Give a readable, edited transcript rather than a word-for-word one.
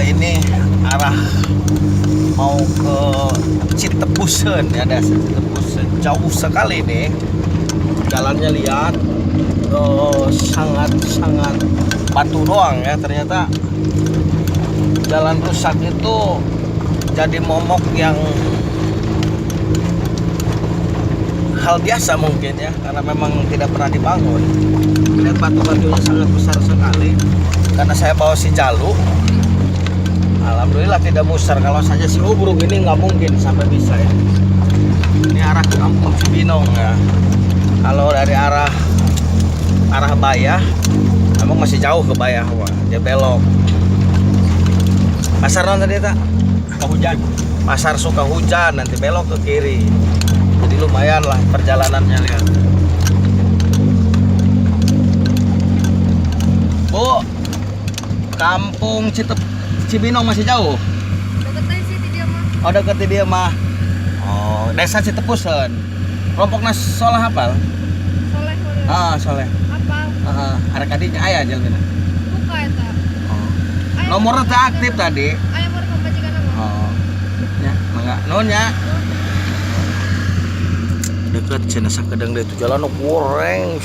Ini arah mau ke Citebusen ya, desa Citebusen. Jauh sekali nih. Jalannya lihat, sangat batu doang ya. Ternyata jalan rusak itu jadi momok yang hal biasa mungkin ya, karena memang tidak pernah dibangun. Lihat batu-batunya sangat besar sekali. Karena saya bawa si Jalu, alhamdulillah tidak musar. Kalau saja si Ubruk ini nggak mungkin sampai bisa ya. Ini arah Kampung Cibinong ya. Kalau dari arah Bayah, emang masih jauh ke Bayah, wah, dia belok. Pasar non tadi tak? Hujan. Pasar Sukahujan, nanti belok ke kiri. Jadi lumayan lah perjalanannya, lihat. Bu, Kampung Cibinong masih jauh? Deketin sih di dia mah. Oh, deket dia mah. Oh, desa Citebusen. Kelompok Soleh hafal? Soleh udah. Soleh. Apa? Ada kadinya ayah jalan. Buka eta. Oh. Nomornya teh aktif tadi. Aya baru pembajikan apa? Oh. Ya, mangga. Nuhun ya. Deket cenah sakedeng deui itu jalan goreng.